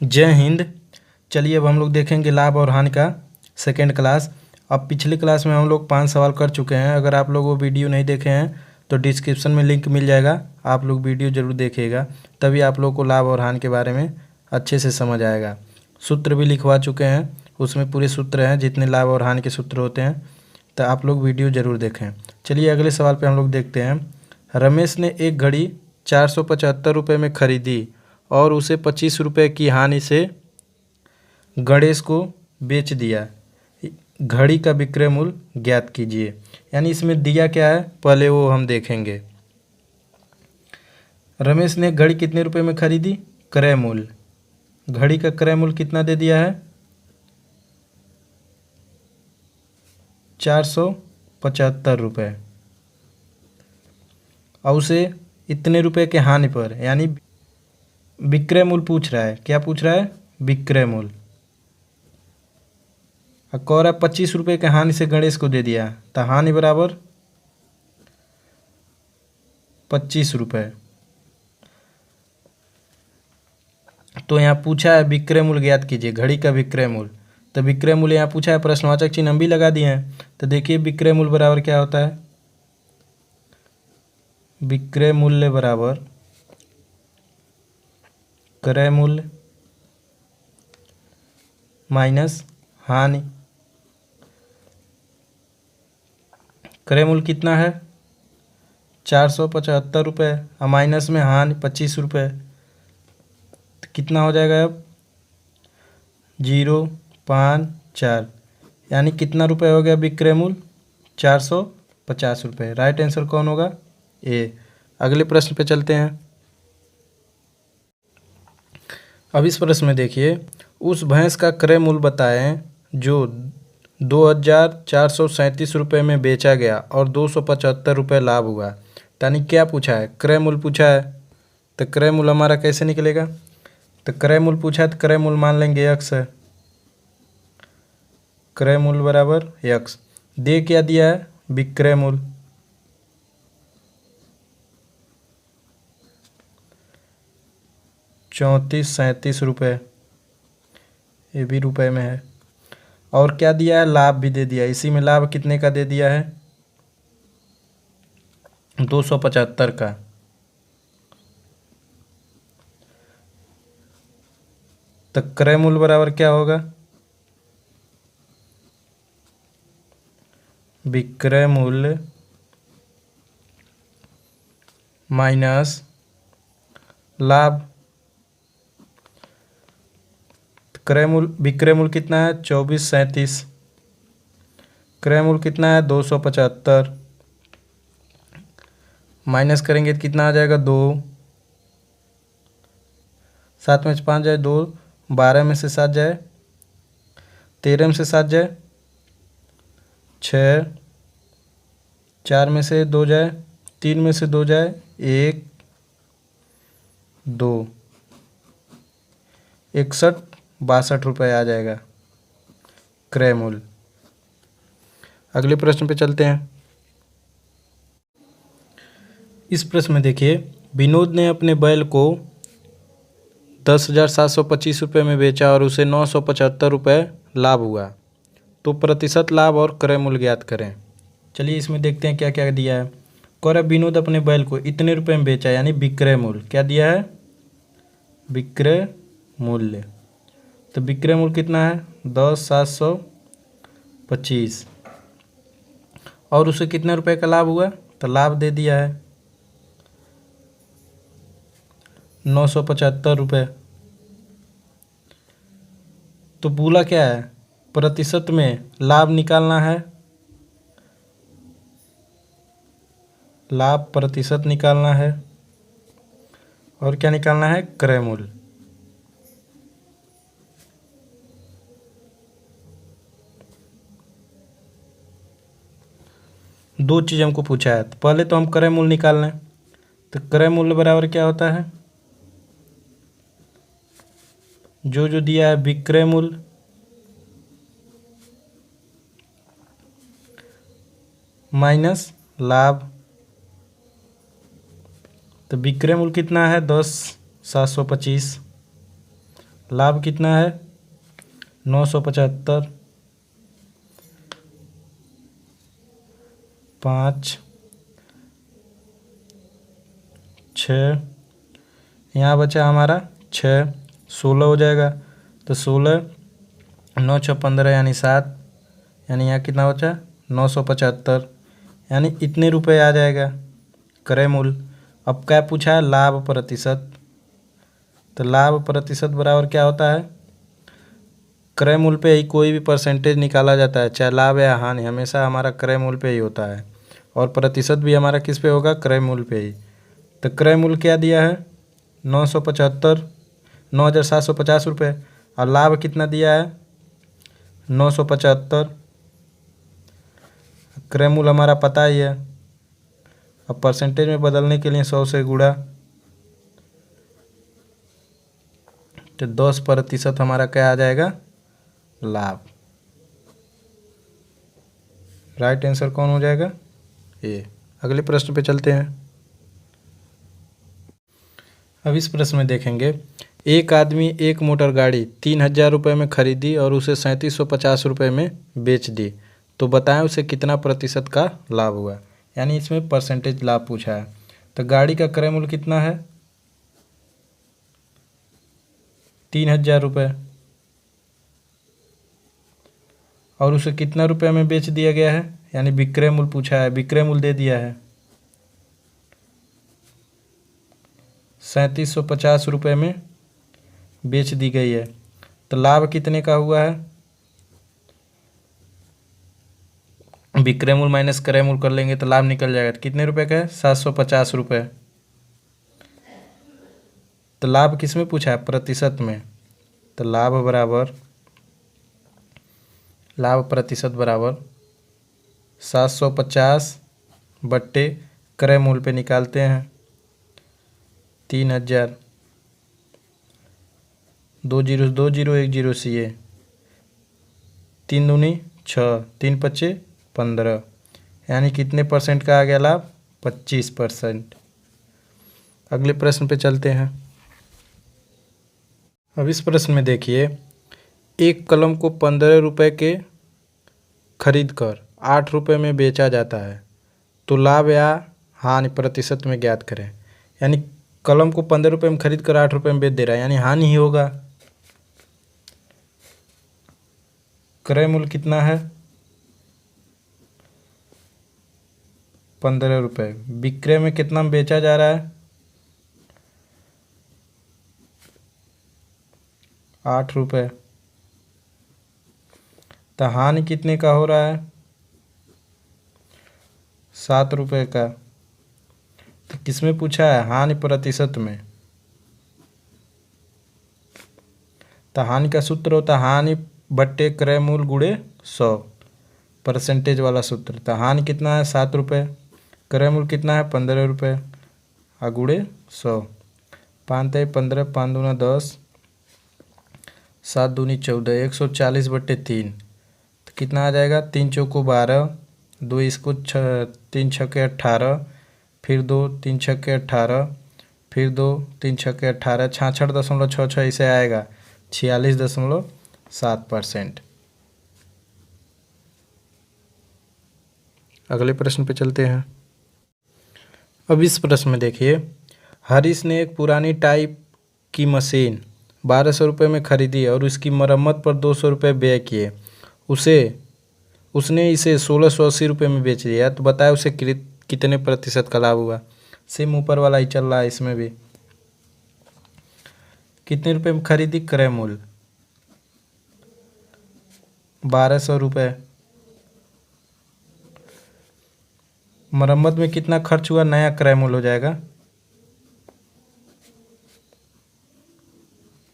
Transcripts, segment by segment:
जय हिंद। चलिए अब हम लोग देखेंगे लाभ और हानि का सेकेंड क्लास। अब पिछली क्लास में हम लोग 5 सवाल कर चुके हैं। अगर आप लोग वो वीडियो नहीं देखे हैं तो डिस्क्रिप्शन में लिंक मिल जाएगा, आप लोग वीडियो ज़रूर देखिएगा, तभी आप लोग को लाभ और हानि के बारे में अच्छे से समझ आएगा। सूत्र भी लिखवा चुके हैं, उसमें पूरे सूत्र हैं जितने लाभ और हानि के सूत्र होते हैं, तो आप लोग वीडियो ज़रूर देखें। चलिए अगले सवाल पे हम लोग देखते हैं। रमेश ने एक घड़ी 475 रुपये में खरीदी और उसे 25 रुपये की हानि से गणेश को बेच दिया। घड़ी का विक्रय मूल्य ज्ञात कीजिए। यानी इसमें दिया क्या है पहले वो हम देखेंगे। रमेश ने घड़ी कितने रुपए में खरीदी, क्रय मूल्य। घड़ी का क्रय मूल्य कितना दे दिया है, 475 रुपये। और उसे इतने रुपए के हानि पर, यानी विक्रय मूल्य पूछ रहा है। क्या पूछ रहा है, विक्रय मूल्य। कह रहा है 25 रुपये के हानि से गणेश को दे दिया, तो हानि बराबर 25 रुपये। तो यहाँ पूछा है विक्रय मूल्य ज्ञात कीजिए, घड़ी का विक्रय मूल्य। तो विक्रय मूल्य यहाँ पूछा है, प्रश्नवाचक चिन्ह हम भी लगा दिए हैं। तो देखिए विक्रय मूल्य बराबर क्या होता है, विक्रय मूल्य बराबर क्रय मूल्य माइनस हानि। क्रय मूल्य कितना है, 475 रुपये, और माइनस में हानि 25 रुपये। तो कितना हो जाएगा अब, 0.54, यानी कितना रुपये हो गया विक्रय मूल्य, 450 रुपये। राइट आंसर कौन होगा, ए। अगले प्रश्न पे चलते हैं। अब इस प्रश्न में देखिए, उस भैंस का क्रय मूल्य बताएं जो 2437 रुपये में बेचा गया और 275 रुपये लाभ हुआ। यानी क्या पूछा है, क्रय मूल्य पूछा है। तो क्रय मूल्य हमारा कैसे निकलेगा, तो क्रय मूल्य पूछा है तो क्रय मूल्य मान लेंगे x है। क्रय मूल्य बराबर x। दे क्या दिया है, विक्रय मूल्य। ₹34.37 ये भी रुपए में है। और क्या दिया है, लाभ भी दे दिया। इसी में लाभ कितने का दे दिया है, 275 का। तो क्रय मूल्य बराबर क्या होगा, विक्रय मूल्य माइनस लाभ। क्रय मूल्य, विक्रय मूल्य कितना है, 2437। क्रय मूल्य कितना है, 275। माइनस करेंगे तो कितना आ जाएगा, 2। 7 में से 5 जाए 2, 12 में से 7 जाए 13 में से 7 जाए 6, 4 में से 2 जाए 3 में से 2 जाए 1, 2, 61.62 रुपये आ जाएगा क्रय मूल्य। अगले प्रश्न पे चलते हैं। इस प्रश्न में देखिए, विनोद ने अपने बैल को 10,725 रुपये में बेचा और उसे 975 रुपये लाभ हुआ। तो प्रतिशत लाभ और क्रय मूल्य ज्ञात करें। चलिए इसमें देखते हैं क्या क्या दिया है। कह विनोद अपने बैल को इतने रुपये में बेचा, यानी विक्रय मूल्य। क्या दिया है, विक्रय मूल्य। तो विक्रय मूल्य कितना है, 10,725। और उसे कितने रुपए का लाभ हुआ, तो लाभ दे दिया है 975 रुपये। तो बोला क्या है, प्रतिशत में लाभ निकालना है, लाभ प्रतिशत निकालना है, और क्या निकालना है, क्रय मूल्य। दो चीज़ हमको पूछा है, तो पहले तो हम क्रय मूल्य निकाल लें। तो क्रय मूल्य बराबर क्या होता है, जो जो दिया है विक्रय मूल्य माइनस लाभ। तो विक्रय मूल्य कितना है, 10,725। लाभ कितना है 975, 5, 6, यहाँ बचा हमारा 6, 16 हो जाएगा। तो 16, 9 6 15 यानी 7, यानी यहाँ कितना बचा 975, यानी इतने रुपए आ जाएगा क्रय मूल्य। अब क्या पूछा है लाभ प्रतिशत, तो लाभ प्रतिशत बराबर क्या होता है क्रय मूल्य पे ही कोई भी परसेंटेज निकाला जाता है, चाहे लाभ या हानि, हमेशा हमारा क्रय मूल्य पे ही होता है। और प्रतिशत भी हमारा किस पे होगा क्रय मूल्य पे ही। तो क्रय मूल्य क्या दिया है 975, 9,750 रुपये, और लाभ कितना दिया है 975। क्रय मूल्य हमारा पता ही है, अब परसेंटेज में बदलने के लिए 100 से गुणा, तो 10% हमारा क्या आ जाएगा लाभ। राइट आंसर कौन हो जाएगा ए। अगले प्रश्न पे चलते हैं। अब इस प्रश्न में देखेंगे एक आदमी एक मोटर गाड़ी 3,000 रुपये में खरीदी और उसे 3750 रुपये में बेच दी, तो बताएं उसे कितना प्रतिशत का लाभ हुआ। यानी इसमें परसेंटेज लाभ पूछा है। तो गाड़ी का क्रय मूल्य कितना है 3,000 रुपये, और उसे कितना रुपये में बेच दिया गया है, यानी विक्रय मूल्य पूछा है, विक्रय मूल्य दे दिया है 3750 रुपये में बेच दी गई है। तो लाभ कितने का हुआ है, विक्रय मूल्य माइनस क्रय मूल्य कर लेंगे तो लाभ निकल जाएगा। कितने रुपए का है 750 रुपये। तो लाभ किस में पूछा है प्रतिशत में, तो लाभ प्रतिशत बराबर 750 बट्टे क्रय मूल्य पे निकालते हैं 3,000, 2 0 2 0 1 0 CA, 3 दूनी 6, 3 पच्चे 15, यानी कितने परसेंट का आ गया लाभ 25%। अगले प्रश्न पे चलते हैं। अब इस प्रश्न में देखिए एक कलम को 15 रुपये के खरीद कर 8 रुपये में बेचा जाता है, तो लाभ या हानि प्रतिशत में ज्ञात करें। यानी कलम को 15 रुपये में खरीद कर 8 रुपये में बेच दे रहा है, यानी हानि ही होगा। क्रय मूल्य कितना है 15 रुपये, विक्रय में कितना में बेचा जा रहा है 8 रुपये, तो हानि कितने का हो रहा है 7 रुपये का। तो किसमें पूछा है हानि प्रतिशत में, तो हानि का सूत्र होता है हानि बट्टे क्रय मूल्य गुणे 100, परसेंटेज वाला सूत्र। तो हानि कितना है 7 रुपये, क्रय मूल्य कितना है 15 रुपये, और गुणे 100, 5 3 15, 5 दूना 10, 7 दूनी 14, 140 बट्टे 3, तो कितना आ जाएगा 3 चौको 12, 2 इसको 3 छक्के 18, फिर 2 3 छक्के 18, फिर 2 3 छक्के 18, 66.66 इसे आएगा 46.7%। अगले प्रश्न पे चलते हैं। अब इस प्रश्न में देखिए हरीश ने एक पुरानी टाइप की मशीन 1200 रुपये में खरीदी और उसकी मरम्मत पर 200 रुपये व्यय किए, उसने इसे 1680 रुपये में बेच दिया, तो बताए उसे कितने प्रतिशत का लाभ हुआ। सेम ऊपर वाला ही चल रहा है, इसमें भी कितने रुपये में खरीदी क्रय मूल्य 1200 रुपये, मरम्मत में कितना खर्च हुआ नया क्रय मूल्य हो जाएगा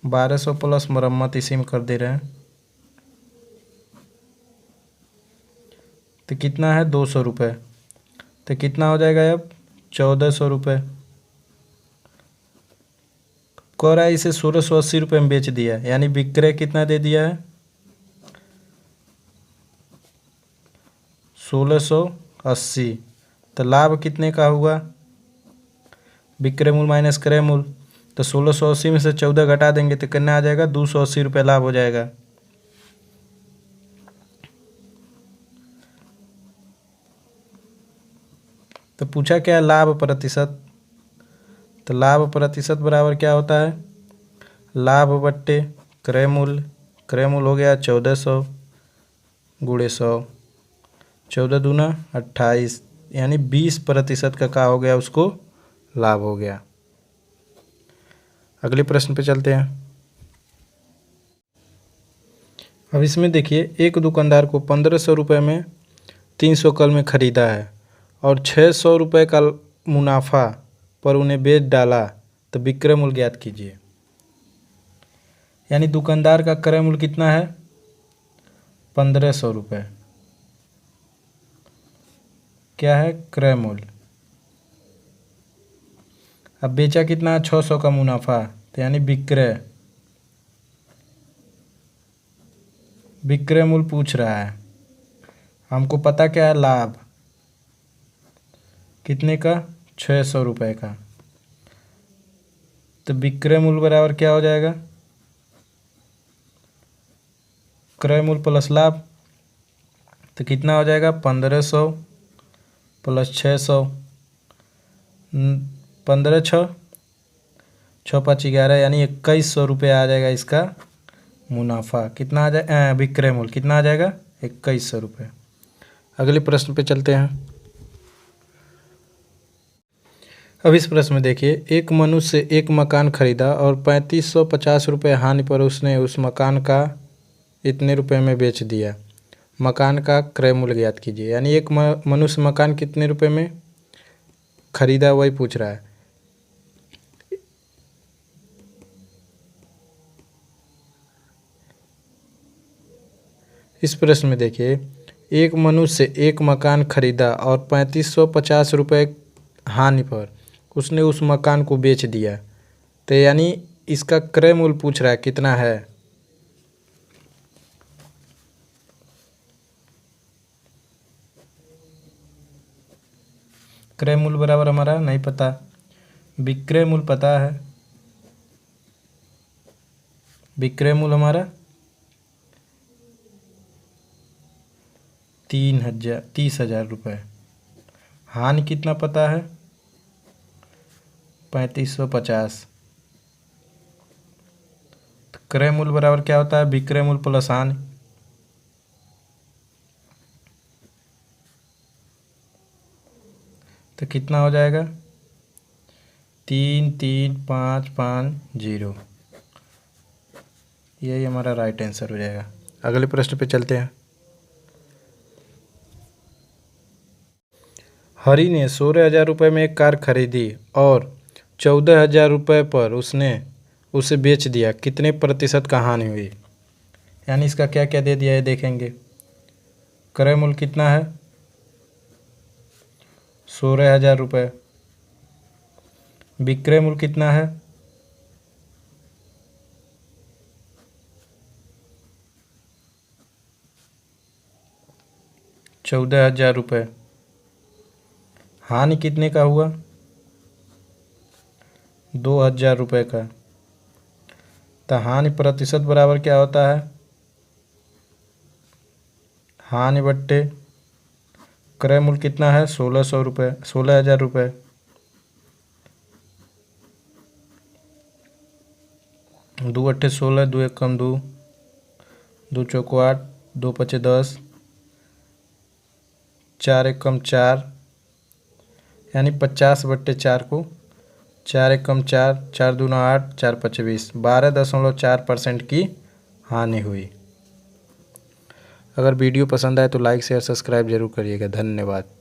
1200 प्लस मरम्मत इसी में कर दे रहे हैं, तो कितना है 200 रुपये, तो कितना हो जाएगा अब 1400 रुपये। कह रहा है इसे 1680 रुपये में बेच दिया, यानी विक्रय कितना दे दिया है 1680, तो लाभ कितने का हुआ विक्रय मूल्य माइनस क्रय मूल्य, तो 1680 में से 14 घटा देंगे तो कितना आ जाएगा, 280 रुपये लाभ हो जाएगा। तो पूछा क्या है, लाभ प्रतिशत। तो लाभ प्रतिशत बराबर क्या होता है, लाभ बट्टे क्रय मूल्य। क्रय मूल्य हो गया 1400 गुणे 100, 14 दूना 28, यानी 20% का हो गया, उसको लाभ हो गया। अगले प्रश्न पे चलते हैं। अब इसमें देखिए, एक दुकानदार को 1500 रुपये में 300 कलमें खरीदा है और 600 रुपये का मुनाफा पर उन्हें बेच डाला, तो विक्रय मूल्य ज्ञात कीजिए। यानी दुकानदार का क्रय मूल्य कितना है, 1500 रुपये, क्या है, क्रय मूल्य। अब बेचा कितना है, 600 का मुनाफा, तो यानी विक्रय मूल्य पूछ रहा है। हमको पता क्या है, लाभ कितने का, 600 रुपये का। तो विक्रय मूल्य बराबर क्या हो जाएगा, क्रय मूल्य प्लस लाभ। तो कितना हो जाएगा, 1500 प्लस 600, 15 6 5 11, यानी 2100 रुपये आ जाएगा इसका मुनाफा। कितना आ जाए, विक्रय मूल्य कितना आ जाएगा, 2100 रुपये। अगले प्रश्न पे चलते हैं। अब इस प्रश्न में देखिए, एक मनुष्य एक मकान खरीदा और 3550 रुपये हानि पर उसने उस मकान का इतने रुपए में बेच दिया। मकान का क्रय मूल्य ज्ञात कीजिए। यानी एक मनुष्य मकान कितने रुपए में खरीदा, वही पूछ रहा है। इस प्रश्न में देखिए, एक मनुष्य एक मकान खरीदा और 3550 रुपये हानि पर उसने उस मकान को बेच दिया, तो यानी इसका क्रय मूल्य पूछ रहा है कितना है। क्रय मूल्य बराबर हमारा नहीं पता, विक्रय मूल्य पता है। विक्रय मूल्य हमारा 30,000 रुपये। हानि कितना पता है, 3550। क्रय मूल्य बराबर क्या होता है, विक्रय मूल्य प्लस हानि। तो कितना हो जाएगा, 33550। यही हमारा राइट आंसर हो जाएगा। अगले प्रश्न पे चलते हैं। हरि ने 16,000 रुपये में एक कार खरीदी और 14,000 रुपये पर उसने उसे बेच दिया, कितने प्रतिशत का हानि हुई। यानी इसका क्या क्या दे दिया है देखेंगे। क्रय मूल्य कितना है, 16,000 रुपये। विक्रय मूल्य कितना है, 14,000 रुपये। हानि कितने का हुआ, 2,000 रुपये का। तो हानि प्रतिशत बराबर क्या होता है, हानि बट्टे क्रय मूल्य कितना है, 1600 रुपये, 16,000 रुपये। दो अट्ठे 16, 2 एक कम 2, 2 चौको 8, 2 पचे 10, 4 एक कम 4, यानी 50/4 को 4 एक कम 4, 4 दूना 8, 4 पचे 20, 12.4% की हानि हुई। अगर वीडियो पसंद आए तो लाइक शेयर सब्सक्राइब जरूर करिएगा। धन्यवाद।